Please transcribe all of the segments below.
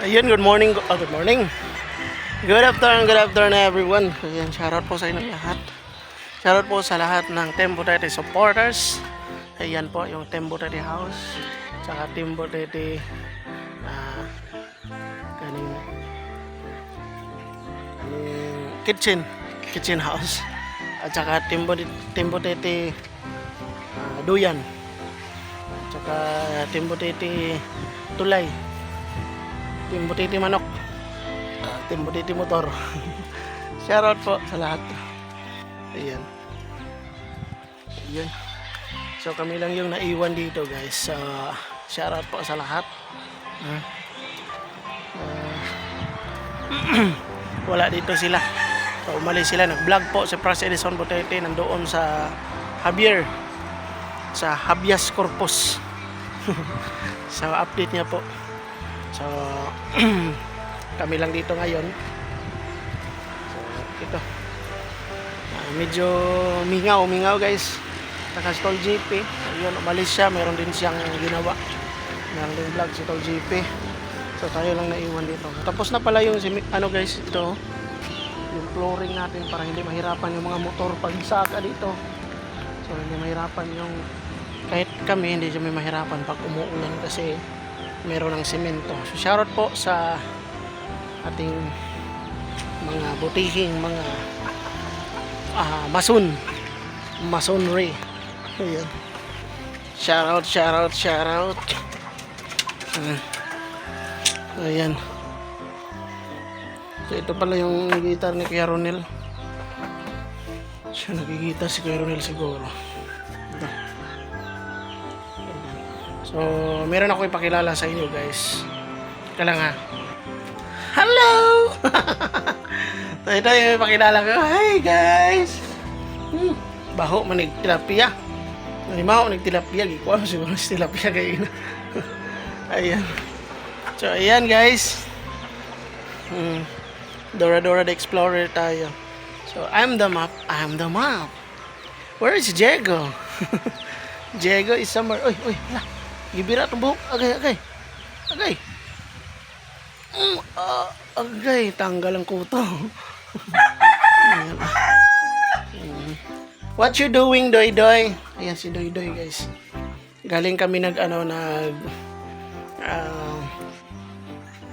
Ayun, good morning. Good morning. Good afternoon everyone. Ayan, shoutout po sa inyo lahat. Shoutout po sa lahat ng Tembo Tete supporters. Ayan po yung Tembo Tete house. Tsaka Tembo Tete kaning kitchen house. At saka Tembo Tete duyan. At saka Tembo Tete tulay. Tembo Tete manok. Tembo Tete motor. Shoutout po sa lahat. Ayan. Ayan. So kami lang yung naiwan dito guys. Shoutout po sa lahat. Wala dito sila. So umalis sila. Nag-vlog po si Pras Edison Butete nandoon sa Javier. Sa Habeas Corpus. Sa update niya po. So kami lang dito ngayon. So ito. Medyo mingaw guys. Takas Tol GP. Ayun, umalis siya. Meron din siyang ginawa. Meron din vlog si Tol GP. So tayo lang naiwan dito. Tapos na pala yung ano guys, ito. Yung flooring natin para hindi mahirapan yung mga motor pag saka dito. So hindi mahirapan yung kahit kami hindi kami mahirapan pag umuulan kasi meron ng semento. So shoutout po sa ating mga butihing mga masonry. Ayan. Shoutout. Ayan. So ito pala yung gitar ni Kuya Ronel. So nagigita si Kuya Ronel siguro. Ito. So meron ako ipakilala sa inyo guys. Ika lang ha. Hello! Tayo ipakilala ko. Hi guys! Baho manig tilapia. Nalimaw manig tilapia. Gikuha mo siguro si tilapia kayo. Ayan. So ayan guys. Dora the Explorer tayo. So I'm the map. Where is Diego? Diego is somewhere. Oy. Gibira itong buhok. Agay. Agay, tanggal ang kuto. What you doing, Doy? Ayan si Doy guys. Galing kami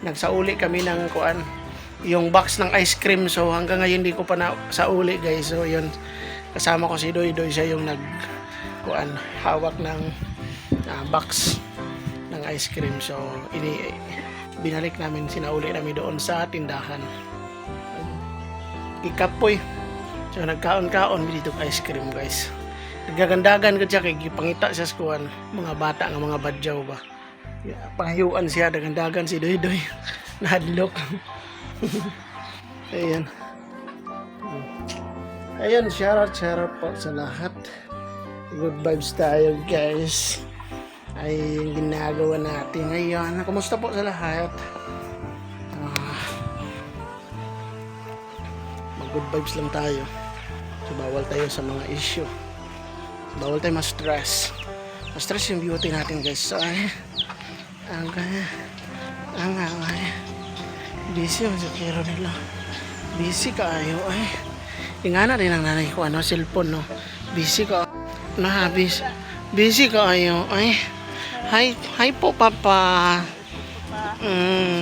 nagsauli kami ng kuan yung box ng ice cream. So hanggang ngayon hindi ko pa na sauli guys. So yun, kasama ko si Doy. Siya yung hawak ng box ng ice cream. So binalik namin, sinauli namin doon sa tindahan. Ikapoy. So nagkaon-kaon dito ice cream guys. Nagagandagan ko siya kay gipangita siya sa kuan mga bata nga mga badyaw ba. Pangayuan siya, dagandagan si Doy. Nahadlok. Ayan, shoutout po sa lahat. Good vibes tayo guys. Ay yung ginagawa natin ngayon. Kumusta po sa lahat? Mag-good vibes lang tayo. So bawal tayo sa mga issue. Bawal tayo ma-stress. Ma-stress yung beauty natin guys. So busy yung sakiro nila. Busy kaayo ay. Ingana rin ang nanay ko cellphone no. Busy ka. Busy kaayo ay. Hi po papa.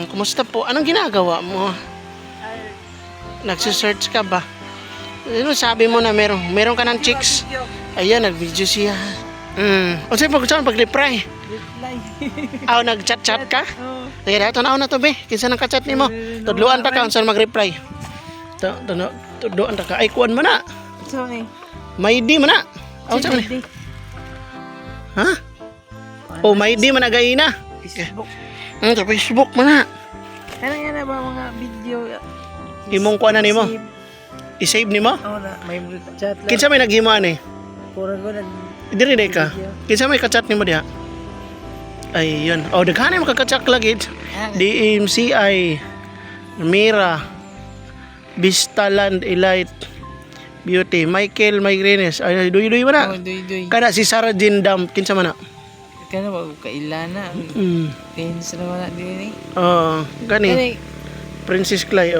Kumusta po? Anong ginagawa mo? Nagse-search ka ba? Ano sabi mo na meron ka ng chicks? Ayan, nag-video siya. O sa'yo pag-reply? Nag-chat ka? Kaya dito na to be. Kinsa nang ka-chat ni mo? Tudluan pa ka kung saan mag-reply. Tudluan ta ka. Ay, kuwan mo na. Sorry. May di mo na. Saan mo ha? May di mo na gayina. Facebook. Sa Facebook mo na. Ano yan na ba mga video? Imong kuwan na ni mo? I-save ni mo? Oo na. May chat lang. Kinsa may naghimuan eh? Pura ko na. Diri ka. Kinsa may ka-chat ni mo diha? Ay, yun. Daghan ay makaka-chat lagi. DMCI, Mira, Vistaland Elite, Beauty, Michael Maigrenes. Ay, duy mo na. Duy. Kada si Sarah Jindam, kinsa man na? ka na wag kailana. Pins na wala din eh. Gani. Princess Clay,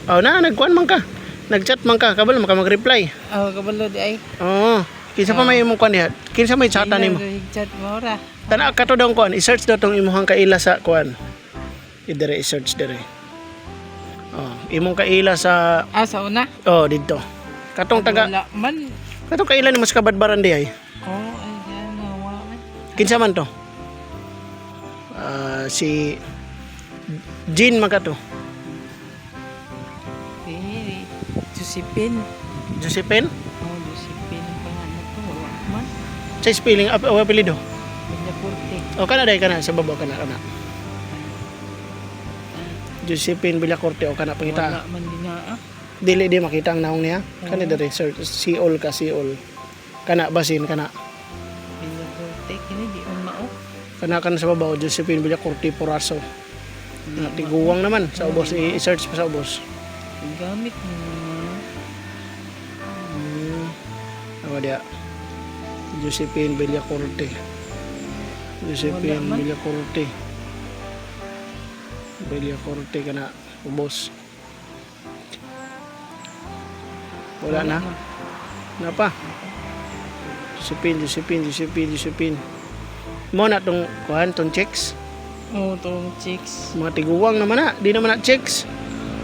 nagkuan man ka. Nagchat man ka, kabalo man ka mag-reply. Kabalo di ay. Kinsa pa may imong kuan diha? Kinsa may chatan nimo? Chat mo ra. Tana ka to daw kuan, i-search daw tong imong kaila sa kuan. Idire i-search dire. Imong kaila sa Sa una? dito. Katong taga Wala man. katong kaila ni mas kabadbaran di ay. Ayan na wala man. Kinsa man to? Si Jean man ka to. Josephine. Josephine? Josephine ang pangalan ko. Wala man. Sa spelling apelyido. Villacorte. Kana day kana sa babaw kana. Josephine Villacorte kana pangita. Wala man din na Dili di makita ang naong niya. Kana dire search Seol ka Seol. Kana basin kana. Villacorte. Kini di on mao. Kana sa babaw Josephine Villacorte Poraso. Tiguwang naman sa ubos i-search pa sa ubos. Gamit mo. Ako dia. Josephine Villacorte. Josephine Wala man. Villacorte. Villacorte kana ubos. Wala na. Napa? Josephine. Mo na tong kuhan tong checks. Tong chicks. Mga tiguwang naman na. Di naman na checks.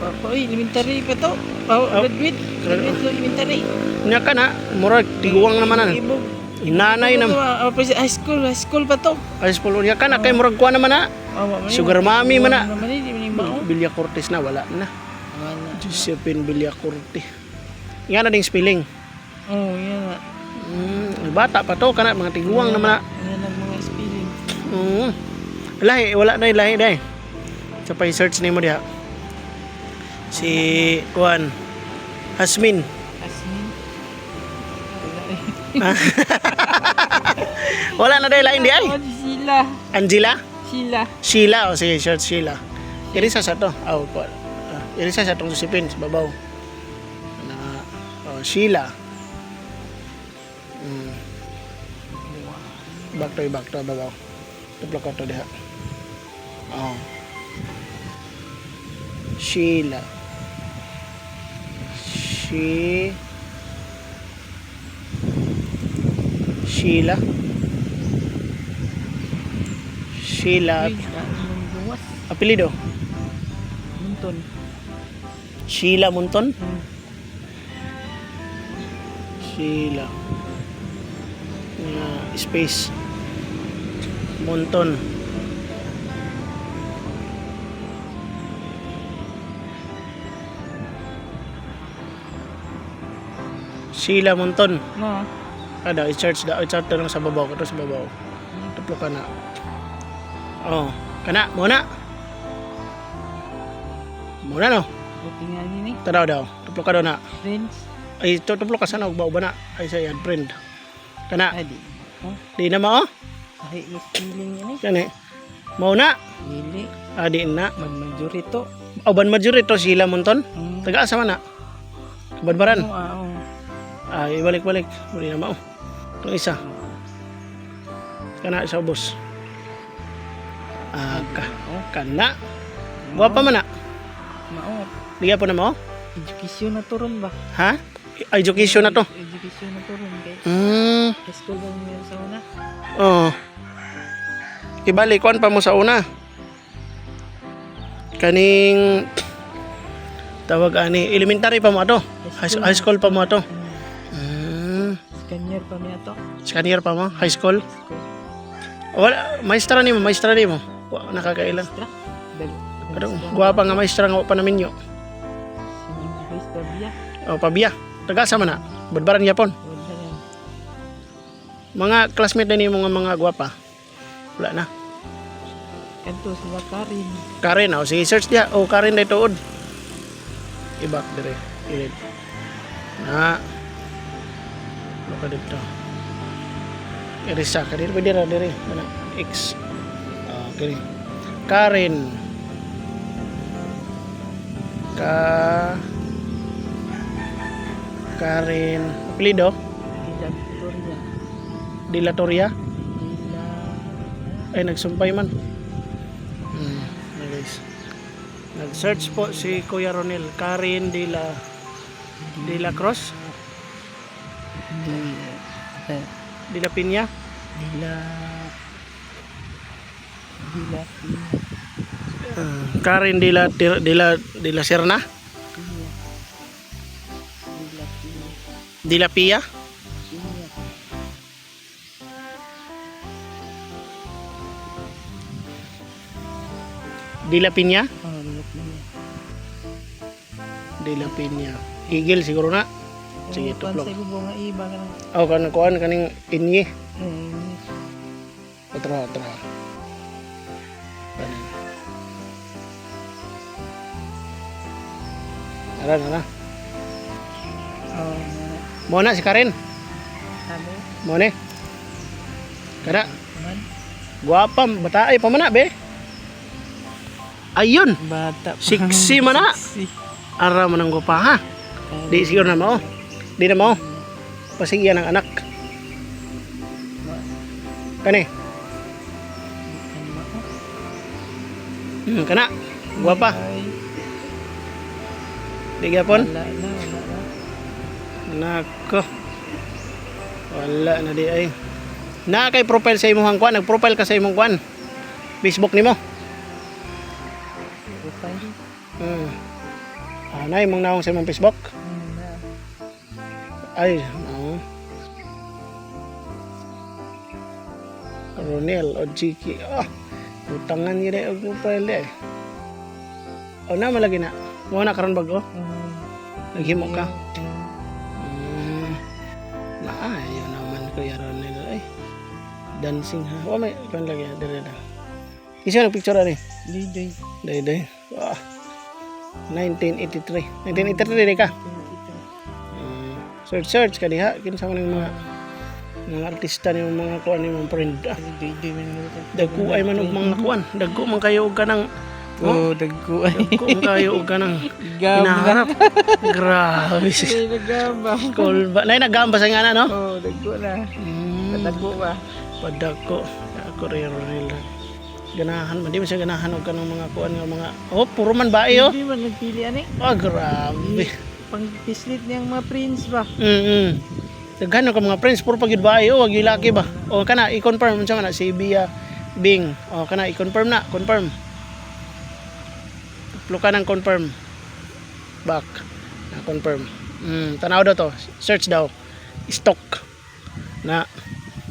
Elementary pa to. Graduate. Graduate to elementary. Nya ka na. Murag tiguwang naman na. Ibog. Inanay na. High school pa to. Ay spolo nya ka na. Kay murag kuha naman na. Sugar mommy man na. Villacorte na. Wala na. Josephine Villacorte. Nga na ding spelling. Yan na. Bata pa to. Kana mga tiguwang naman na. Yan ang mga spelling. Lahi. Wala na yung lahi dahi. Sa pa search nimo diha. Si Kuan Hasmin. Asmin. Wala na dahil lain di ay. Sheila. Angela? Sheila. Sheila o sige, short Sheila. Irisa sa to. Irisa sa tong Josephine sa babaw. Sheila. Back to babaw. Tuplok ka to diha. Sheila. Sheila. Apelido? Munton. Sheila Munton? Sheila. Space. Munton. Sheila Munton. No. I-search lang sa babaw. Ito sa babaw. Tuplo ka na. Kana. Muna no. Buti nga ni. Tanaw daw. Tuplo ka daw na. Friends. Ay, tuplo ka sana. Ugba na. Ay, sa yan. Friend. Kana. Adi. Di na mo. Ay, feeling ini. Kani. Mau na. Dili. Di na. Mag-majority to. Ban majority to Sheila Munton. Taga asa man na. Badbaran. Ay, balik-balik. Muli na mao. Itong isa. Kana sa ubos. Kana. Guwapa man na. Mao. Liga po na mo? Education na to ron ba? Ha? Education na to. Education na to ron kay. High school ba mo sa una? Ibalik kuan pa mo sa una. Kaning tawag ani elementary pa mo ato. High school pa mo ato. Scanner pa niya to. Scanner pa mo? High school? Wala, maestra ni mo. Nakakailan. Guwapa nga maestra nga pa namin nyo. Pabia. Taga sa man na. Badbaran Yapon. Mga classmate na ni mga guwapa. Wala na. Kanto sila Karin. Karen, sige search dia. Karen na ituod. Ibak dire. Ilid. Na. Baka dito. Irisa ka dito. Pwede ra dire. X. Okay. Karen. Karen. Apelido? Dilatoria. Dilatoria? ay nagsumpay man. Guys. Nag-search po si Kuya Ronel, Karen de la Cruz, de la Piña, Dila Karen de la Serna, de la Pia, de la Piña, de la Piña. Igil siguro na. Sige, tuplok. Pansay ko nga iba ka lang. Aw kuan kaning inye. Otra. Kanin. Ara. Mo na si Karen. Sabi, Mo ne. Kada man, guwapa bataay pa man na be. Ayun. bata. Siksi man na. Siksi. Ara man ang guwapa ha. Di siguro na mao. Di na mao. Pasigyan ang anak. Kani. Kana. Guwapa. Ay, Di gyapon. wala na. Nako. Wala na di ay. Na kay profile sa imong kwan, nag-profile ka sa imong kwan. Facebook nimo. Profile. Na imong naong sa imong Facebook. Na. Ay, no. Ronel o Chiki. Utangan niya rin ang profile eh. O na malagi na. Mo na karon bago. Naghimo ka. Maayo naman Kuya Ronel ay. Dancing ha. Wa may kan lagi dire na. Isa ng picture ani. Liday. Day. 1983. 1983 din ka. Search ka diha kinsa man yung mga artista ni mga kuan ni mga friend. Liday man mo. Dagko ay man og mga kuan. Dagko man kayo og kanang Dagko ay. dagko man kayo og kanang Gamba. hinaharap. Grabe. Ay, nagamba. Cool ba? Nay nagamba sa ngana no? Dagko na. Dagko ba? Padako. Ako rin Ronel. Ganahan man di man siya ganahan og kanang mga kuan nga mga puro man bae Hindi man nagpili ani. Grabe. Pang pislit niyang mga prince ba? Daghan ka mga friends puro pagid bae wag yung laki ba? O kana i-confirm unsa man na si Bia Bing. O kana i-confirm na, confirm. Uplo ka ng confirm. Back. Na confirm. Tanaw daw to. Search daw. Stock. Na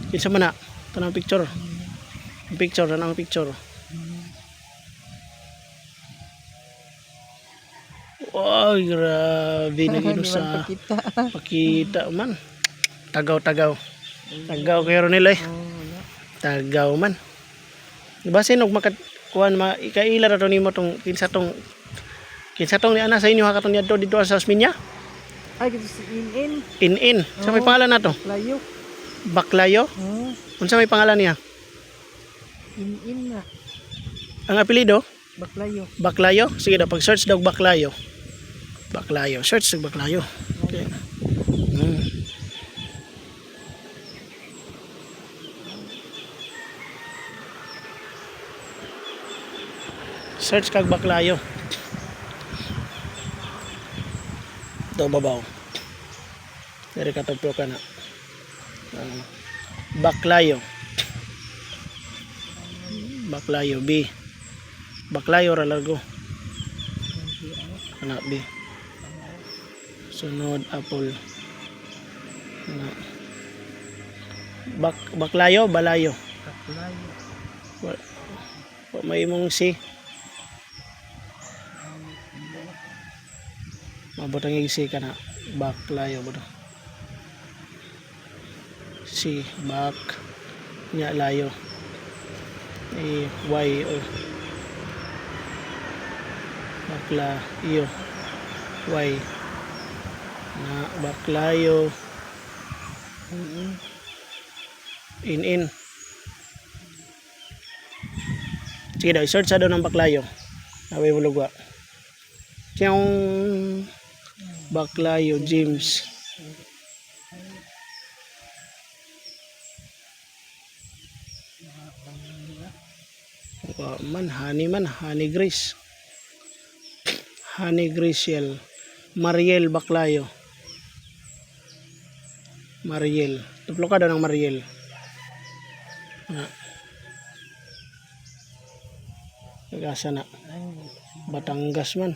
kinsa man na tanang picture. Tanang picture. Wow, grabe na gino sa pakita man. Tagaw kay Ronel ay. Tagaw man. Basin og makakuan ikaila ra to nimo tong kinsa tong ni ana sa inyo ha katong dito sa Osminya. Ay, kito si In. In. Sa may pangalan na to? Layo. Baklayo. Unsa may pangalan niya? In na. Ang apelyido? Baklayo. Sige daw pag-search daw Baklayo. Search sa Baklayo. Okay. Search kag Baklayo. Ito babaw. Dari ka tagpro ka na. Baklayo B. Baklayo ra largo. Ana B. Sunod apple. Ana. Baklayo, balayo. May mong si. Mabutang isi ka na. Baklayo ba? Si bak nya layo. Y o Baklayo Y na Baklayo in sige daw search sa daw ng Baklayo naway bulugwa siyang Baklayo James Honey Grace. Honey Griciel. Mariel Baclayo. Mariel. Tuplo ka daw ng Mariel. Nagasa na. Batangas man.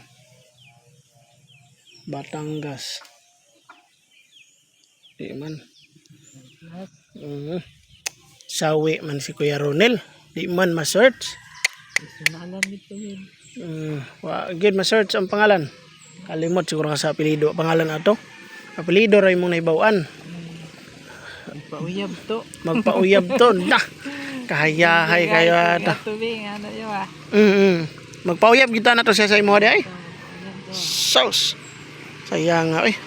Batangas. Di man. Sawi man si Kuya Ronel. Di man ma-search. Nalan dito yun. Good ma-search ang pangalan. Kalimot siguro ka sa apelido. Pangalan ato. Apelido ray mong naibawaan. Magpauyab to. Magpauyab to. Na. Kahayahay kayo ata. Tubig, ano yun ah. Magpauyab kita na to siya sa imo ay. Sauce. Sayang nga eh.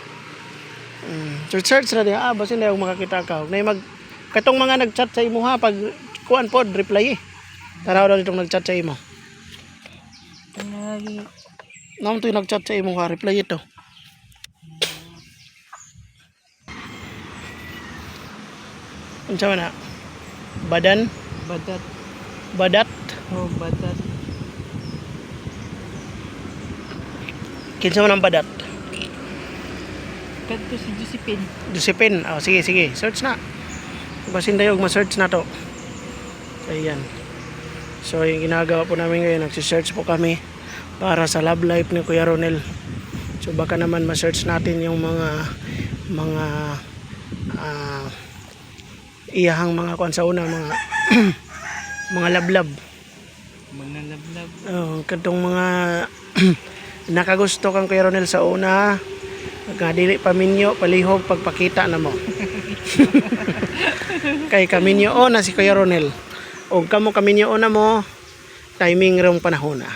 Search na diha. Basin na yung makakita ka. Katong mga nag-chat sa imo ha. Pag kuan pod, reply eh. Taraw daw itong nag-chat sa imo. Naman ito yung nag-chat sa imo ha. Reply ito. Ano siya na? Badan? Badat. Badat? Oh, badat. Kinsa man ang badat? Kadto si Josephine. Josephine. Oh, sige. Search na. Basin tayo ma-search na to. Ayan. So, yung ginagawa po namin ngayon, nagsisearch po kami para sa love life ni Kuya Ronel. So, baka naman ma-search natin yung mga iyahang mga kuan sa una, mga mga lablab. Mga lablab. Katong mga nakagusto kang Kuya Ronel sa una, dili paminyo, palihog, pagpakita na mo. Kay kaminyo na si Kuya Ronel. O kamo kaminyo na mo, timing rong panahon na.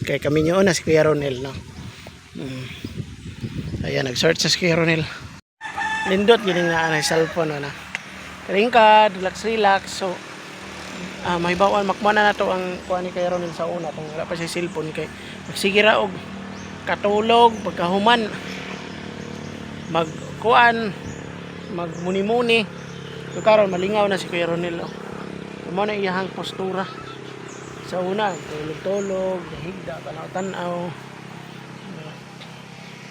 Kay kaminyo na si Kuya Ronel, no. Ayan, nag-search sa si Kuya Ronel. Lindot gining na ang cellphone na. Ringkad, relax. So may bawal makmana na to ang kuha ni Kuya Ronel sa una kung wala pa siya cellphone kay sige ra og katulog pagkahuman magkuan magmuni-muni so karon malingaw na si Kuya Ronel mo na iyahang postura sa una tulog higda tanaw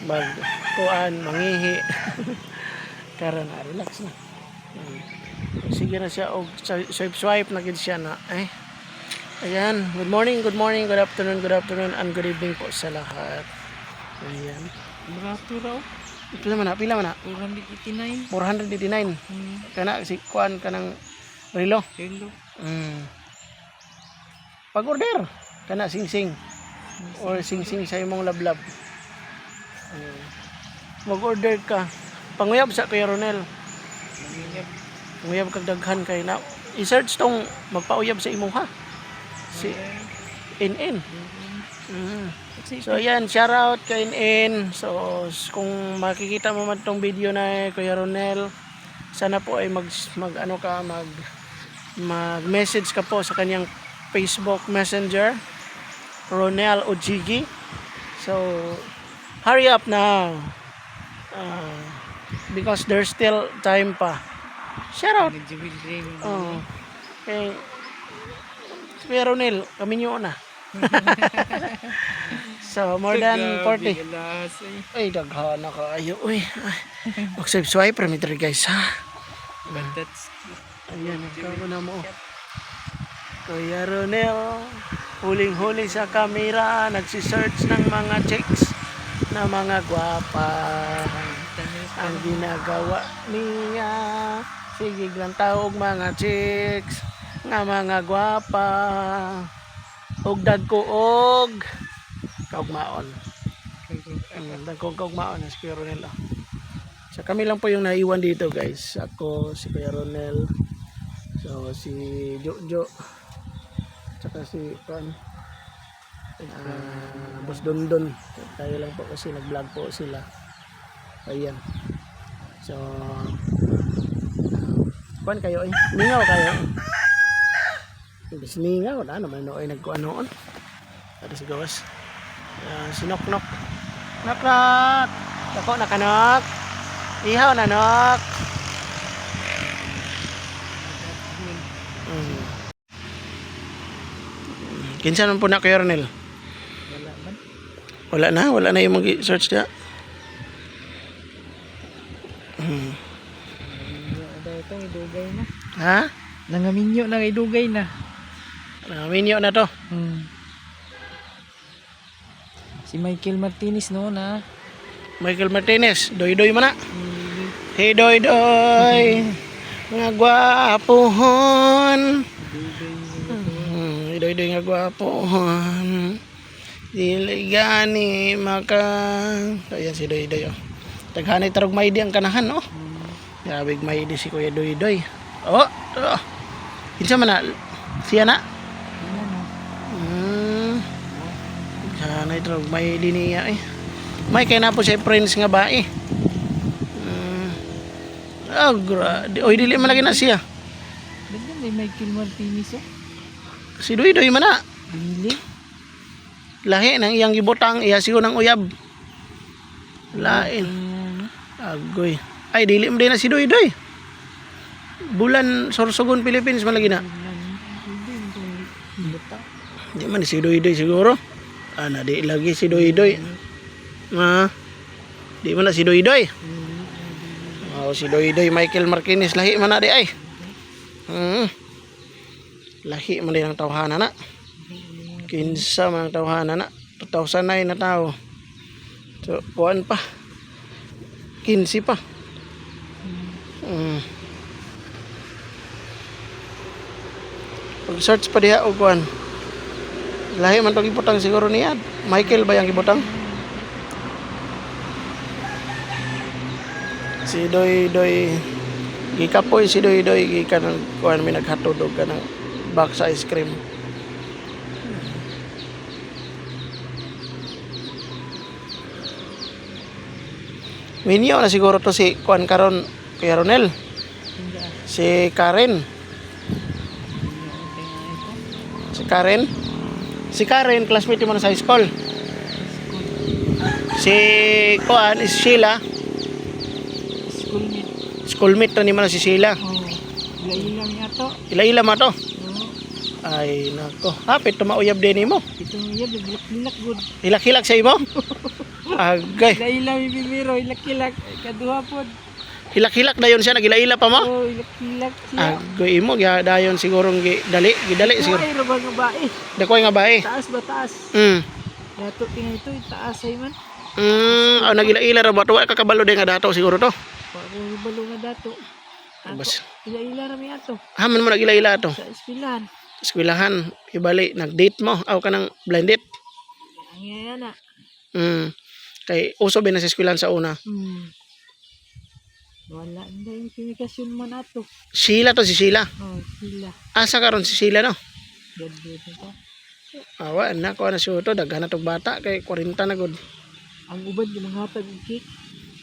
magkuan mangihi karon na relax na sige na siya og swipe na gid siya na ayan good morning good afternoon and good evening po sa lahat. Ayan. Barato raw. Pila man na? 489. 489. Kana si kuan kanang relo. Hello. Pag-order kana sing-sing or sing-sing sa imong lablab. Mag-order ka. Panguyab sa Kuya Ronel. Panguyab kag daghan kay na i-search tong magpauyab sa imong ha. Si NN. So yan, shout out kay NN. So kung makikita mo man tong video na Kuya Ronel, sana po ay mag-message ka po sa kanyang Facebook Messenger, Ronel Ojigi. So hurry up now. Because there's still time pa. Shout out. Okay. Kuya Ronel, kami nyo na. So, more than 40. Ay, daghan na kaayo. Uy, mag-swipe remitter guys, ha? Ayan, nagkaroon na mo. Kuya Ronel, huling-huli sa camera, nagsisearch ng mga chicks na mga gwapa. Ang ginagawa niya, sige lang tawag mga chicks nga mga gwapa. Og dagkuog kaugmaon. Kaugmaon si Kuya Ronel. So kami lang po yung naiwan dito guys. Ako, si Kuya Ronel. So si Jojo. Tsaka si Boss Dondon. Tayo lang po kasi nag-vlog po sila. Ayan. So kuan kayo eh. Mingaw kayo. Ibig ningaw na naman nooy nagkuan noon. Ada si gawas. Sinok-nok. Nak-nak. Dako nakanak. Ihaw na nak. Kinsa man po na Kuya Ronel? Wala man. Wala na yung mag-search niya. Ada ito, idugay na. Ha? Nangaminyo na idugay na. Minyo na to. Si Michael Martinez no na. Michael Martinez, doy-doy man na. Hey doy-doy, nga gwapohon. Doy-doy nga gwapohon. Dili gani maka. Ayan si doy-doy oh. Taghanay tarog maidi ang kanahan oh. Gabig maidi si Kuya Doy-doy. Oh, to. Kinsa man na? Siya na. Hanay tarog maidi niya eh. May kay na po siya friends nga ba eh. Oy dili man lagi na siya. Ganyan may Michael Martinez oh. Si Doy-doy man na. Dili. Lahi nang iyang gibutang iya sigo ng uyab. Lain. Agoy. Ay dili mo din na si Doy-doy. Bulan Sorsogon Philippines man lagi na. Di man si Doy-doy siguro. Ana di lagi si Doy-doy. Di man na si Doy-doy. Oh, si Doy-doy Michael Martinez lahi man na di ay. Lahi man din ang tawhana na. Kinsa man ang tawhana na. 2009 na tao. So, kuan pa. 15 pa. Pag-search pa diha og kuan. Lahi man tong ibutang siguro niya. Michael ba yang ibutang? Si Doy-doy gikapoy si Doy-doy gikan ng kuan mi naghatod og kanang box ice cream. Minyo na siguro to si kuan karon Kuya Ronel. Si Karen. Si Karen classmate mo na sa high school. Si kuan is Sheila. Schoolmate. Schoolmate to ni man si Sheila. Ila-ila niya to. Ila-ila ma to. Ay nako. Hapit to mauyab din nimo. Ito niya bilak good. Hilak-hilak sa imo. Agay. Ila-ila mi bibiro, ilak-ilak kaduha pod. Hilak-hilak dayon siya nagila-ila pa mo. Oh, ilak-ilak siya. Agoy imo dayon sigurong gidali siguro. Ay, rabang nga bae. Dakoy nga bae. Taas ba taas? Dato tingnan ito, taas ay man. Nagila-ila ra ba to kakabalo din nga dato siguro to. Parang balo nga dato. Bas. Ila-ila ra mi ato. Haman mo nagila-ila to. Sa eskwelahan. Eskwelahan, ibali nag-date mo aw kanang blind date. Ang yan na. Kay uso ba na sa eskwelahan sa una. Wala na yung komunikasyon man ato. Sheila to si Sheila. Oh, sila. Asa karon si Sheila no? Graduate na to. Awa na ko na siya to daghan na tong bata kay 40 na gud. Ang uban yung mga hatag ng cake.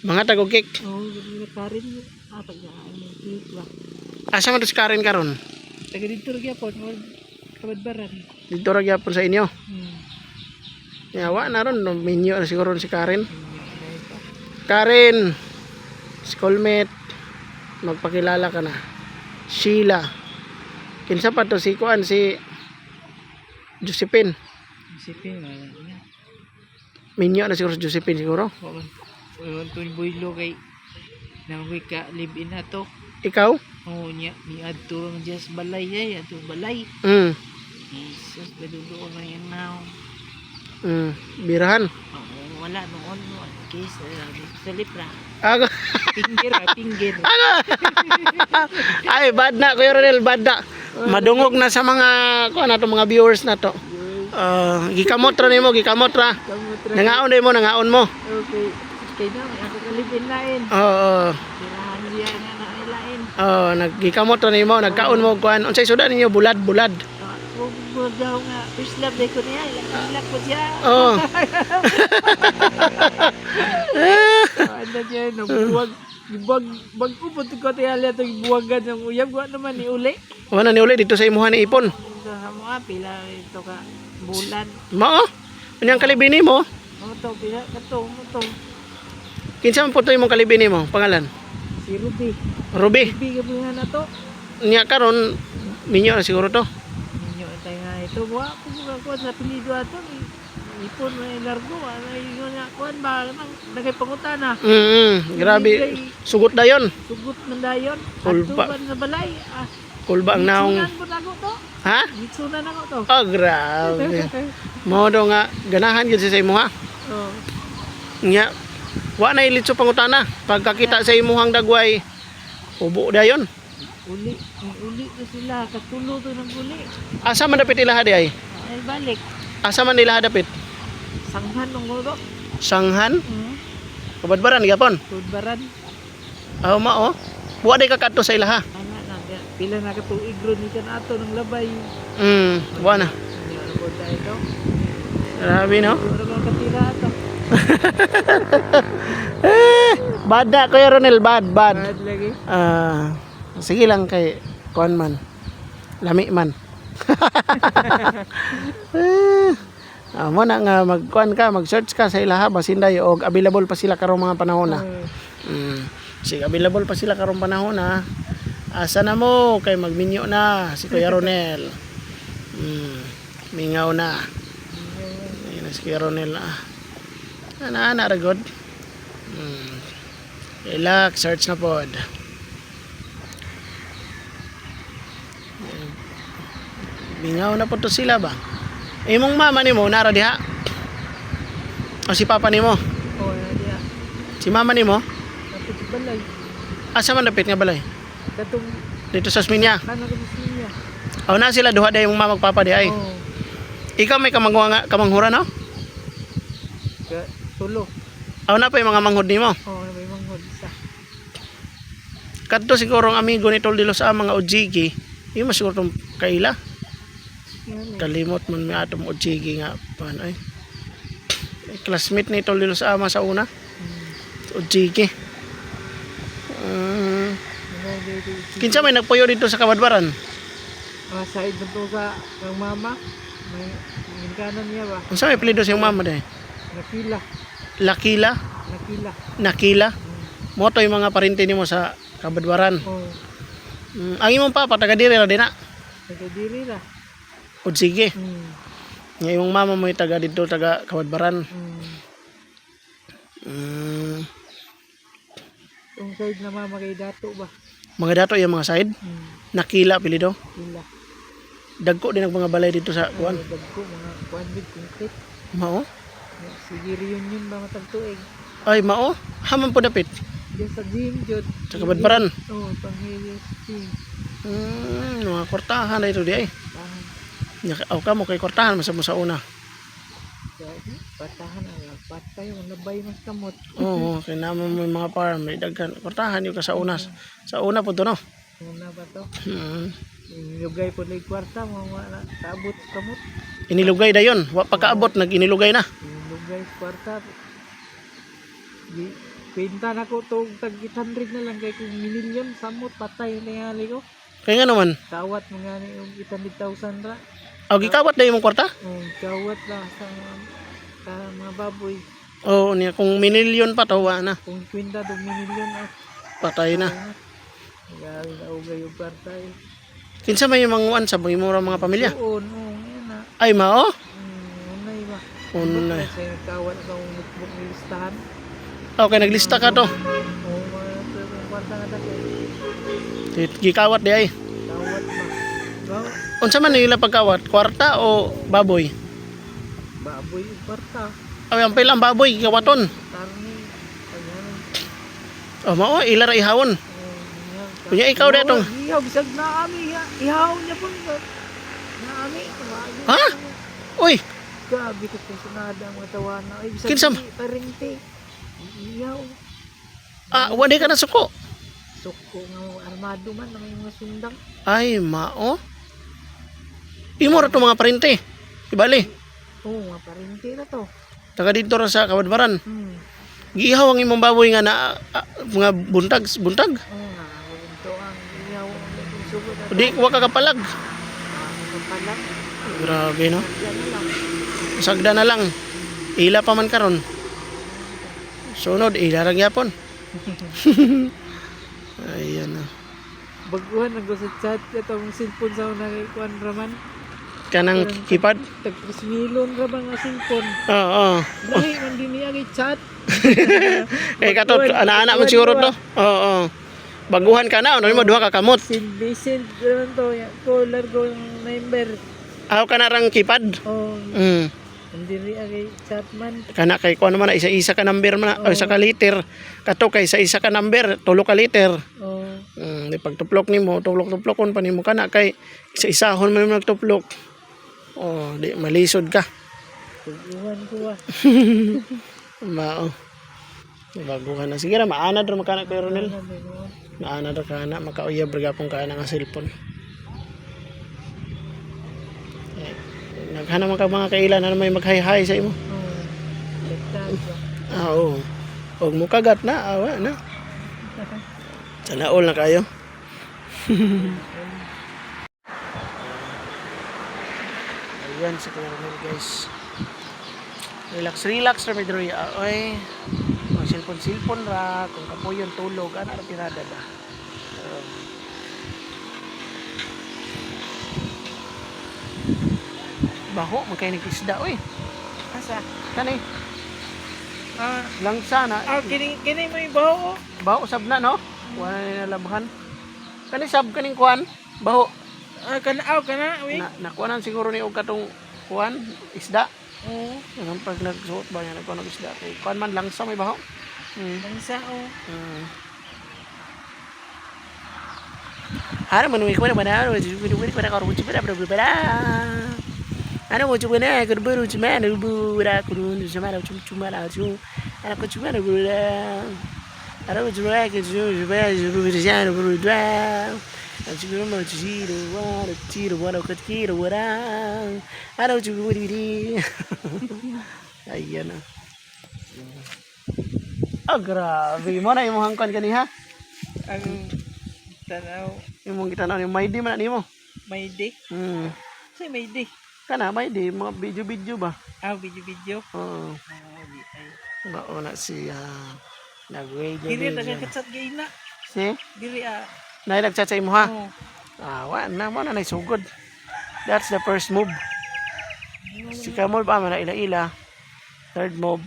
Mga tagog-cake. Oh, yung karin hatag na ang cake ba. Asa man to si Karen karon? Taga dito rin po, kabadbaran. Dito ra gyapon sa inyo. Yawa na ron minyo na siguro si Karen. Karen, schoolmate, magpakilala ka na. Sheila. Kinsa pa to si kuan si Josephine. Isipin, wala na. Minyo na siguro si Josephine siguro. Wala to yung boylo kay nangwi ka live-in na to. Ikaw? Oo niya, ni adto ang just balay ay, adto balay. Jesus, gadudo na yan now. Birahan. Oo, wala noon mo. Case, sa lipra. Aga. Pinggir. Aga. Ay, bad na Kuya Ronel, bad na. Madungog na sa mga kuan nato mga viewers na to. Gikamot ra nimo, gikamot ra. Nangaon mo. Okay. Kay na, ako kalipin lain. Oo. Tirahan niya na nailain. Naggikamot ra nimo, nagkaon mo kuan. Unsay sudan ninyo bulad. Huwag daw nga, first love day ko niya, ilang po siya. Oo. Ano niya, nabuwag. Bag upot ko tayo alia itong buwagan ng uyab. Wala naman ni uli. Wala ni uli dito sa imuhan ni Ipon. Sa mga pila ito ka bulan. Mao. Unyang kalibini mo. Ito, pila ito. Kinsa man po to imong kalibini mo? Pangalan? Si Ruby. Ruby. Ruby ka po nga na to. Niya karon minyo na siguro to. Ninyo tayo nga ato wa ko sa pilido ato ipon may largo ay nga kuan ba nagay pangutana. Grabe. Sugot dayon. Sugot man dayon. Kulba. Ato ba sa balay? Kulba ang naong. Gitsunan po ako to. Ha? Gitsunan ako to. Oh, grabe. Mao daw nga ganahan gyud sa imo ha. Oh. Nya wa na ilitso pangutana. Pagkakita sa imuhang dagway, ubo dayon. Uli to sila katulo to ng uli. Asa man dapit ilaha di ay? Ay balik. Asa man ilaha dapit? Sanghan ng gulo. Sanghan? Kabadbaran gapon. Tudbaran. Aw mao. Wa day kakadto sa ilaha. Ana na pila na ka tuig ron ni kan ato ng labay. Wa na. Ano ko dai to? Grabe no. Uro ko katira ato. Bad na Kuya Ronel, bad. Bad lagi. Sige lang kay kuan man. Lami man. Mo na nga magkuan ka, mag-search ka sa ilaha basinday og available pa sila karong mga panahon na. Sige, available pa sila karong panahon na. Asa na mo kay magminyo na si Kuya Ronel. Mingaw na. Ayun na si Kuya Ronel na. Ana ra god. Relax, search na pod. Mingaw na po to sila ba? Imong mama nimo nara diha? O si papa nimo? Oh, dia. Si mama nimo? Kapit balay. Asa man dapit nga balay? Katong Dito sa Osminia. kana ko niya. O na sila duha day imong mama ug papa di ay. Oh. Ikaw may kamanghura no? Ka tulo. O na pa yung mga manghod nimo. Oh, may manghod isa. Kadto siguro ang amigo ni Tol de los mga Ojigi. Yung mas siguro tong kaila. Yan. Kalimot man mi atom Ojigi nga pan ay. Classmate ni Tol de los sa una. Ojigi. Kinsa may nagpuyo dito sa Kabadbaran? Side mo to sa ng mama. May kanan niya ba? Unsa may apelyido sa iyong mama day? Nakila. Lakila? Nakila. Nakila? Mo to yung mga parente nimo sa Kabadbaran. Oh. Ang imong papa taga diri ra din na. Nagdiri ra. Ojigi. Nga imong mama mo taga dito taga Kabadbaran. Yung side na mama kay dato ba? Mga dato yung mga side. Nakila apelyido. Kila. Dagko din ang mga balay dito sa kuan. Dagko mga kuan big concrete. Mao? Sige reunion ba matag tuig? Ay mao. Haman po dapit. Diyan sa gym jud. Sa Kabadbaran. Oh, panghilios gym. Mga kortahan na ito di ay. Aw ka mo kay kortahan masab mo sa una. Patahan ang patay yung labay mas kamot. Oo, kay naman mo yung mga farm, may daghan kortahan yung ka sa una. Sa una po to no. Una ba to? Inilugay po na yung kwarta mo wala taabot kamot. Inilugay dayon, wa pagkaabot nag-inilugay na. Inilugay kwarta. Di pinta na ko to tag 800 na lang kay kung milyon samot patay na yali ko. Kaya nga naman, Kawat mga ni yung 800,000 ra. aw gikawat na yung kwarta? Oh, kawat la sa mga baboy. Oo, niya kung minilyon pa to wa na. Kung kwenta do milyon at Patay na. Gali na ugay yung kwarta eh. Kinsa may manguan sa mga pamilya? Doon, yan na. Ay mao? Unay ba? Unay. Kasi kawat sa notebook ni listahan. Okay, naglista ka to. Oo, mga kwarta nga dati. Gikawat di ay. Kawat ba? Ba? Unsa man nila pagkawat? Kwarta o baboy? Baboy yung kwarta. Ay, ang pilang baboy gikawaton. Tarni. Ayan. Oh, mao ila ra ihawon. Kunya ikaw datong. Ihaw, bisag na kami. Ihaw niya po. Na kami. Ha? Uy, Gabi ko sa sunada ang mga tawana. Ay, bisag Kinsam? Paringti. Ihaw. wa di ka na suko. Suko nga armado man na may mga sundang. Ay, mao. Imo ra to mga parente. Ibali. Oo, mga paringti na to. Taga dito ra sa Kabadbaran. Oo, Giihaw ang imong baboy nga na mga buntag. ito ang ihaw ang sugod na Di wa ka kapalag. palang. Grabe no. Yan na lang. Sagda na lang. Ila pa man karon. Sunod ila ra gyapon. Ayan na. Baguhan ang sa chat itong cellphone sa una kay Kuan Raman. kanang keypad. Tag 3 milyon ra ba nga cellphone? Oo. Dahil man din niya chat. Eh kato ana-ana man siguro to. Oo. Baguhan ka na, ano mo duha ka kamot. Send gano'n to, caller ko yung number. Aw ka na rang keypad. Oh, hindi rin agay chat man. Kana kay kuan man na isa-isa ka number man o isa ka liter. Kato kay isa-isa ka number, 3 ka liter. Oh, Di pagtuplok nimo, tuplok-tuplokon pa nimo kana kay isa-isahon man mo nagtuplok. Oh, di malisod ka. tuguhan ko ah. Mao. Baguhan na. Sige ra maanad ra makana kay Ronel. Ano ba yun? Maanad ra kana makauyab ra gapon kana nga cellphone. Naghanap man ka mga kailan na may mag-hi-hi sa imo. Oh, legtag ba? Oo. Huwag mo kagat na, awa na. Sana all na kayo. Ayan sa Caramel guys. Relax na medyo. Ay, mga cellphone ra. Kung kapo yung tulog, ana ra tirada ba. Baho, magkainig isda. Uy, Asa? kanay. Ah, Langsa na. kini mo yung baho oh. Baho sab na no? Wala na nalabhan. Kani sab kaning kuan, baho. Kana, uy. Nakuanan siguro ni og katong kuan, isda. Oo. Ang pag nagsuot ba niya nagkuan og isda kay kuan man langsa may baho. Langsa oh. Hara man wi kuan ba na, wi kuan ka ro buci bara. Ano mo cuba na kerburu cuma na bura kurun cuma na cuma na cu. Ana ko cuma na bura. Ara ko cuma ke cuba berjana buru dua. Aku mau tiro orang. Ada juga budi. Ayan na. Oh grabe, mana yung hangkan kaniha? Ang tanaw, Yung kita na yung may di man nimo. may di. Say may di. Kana may di mga video ba? Video. Oo. Di ay. Bao na siya. Nag-radio. Diri dagang katsat gay na. Si? Diri Nay nagchat sa imo ha? Oh. Wa na mo na sugod. That's the first move. Si Kamol pa man ila-ila. Third move.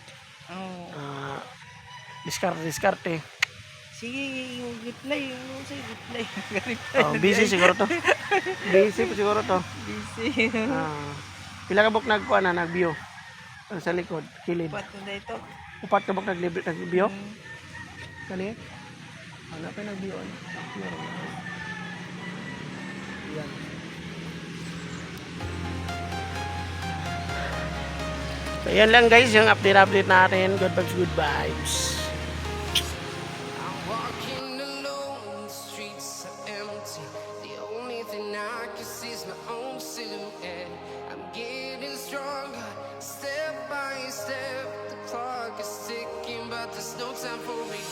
Oh. Diskarte. Sige, yung reply, Busy siguro to. Busy pa siguro to. Busy. Pila ka bok nagkuha na nag-view. Sa likod, kilid. Pat na ito. Upat ka bok nag-view. Kani? Ano pa nag-view? Yan. So yan lang guys, yung update natin. Good vibes. I'm walking alone, the streets are empty. The only thing I can see is my own silhouette. I'm getting stronger, step by step. The clock is ticking, but there's no time for me.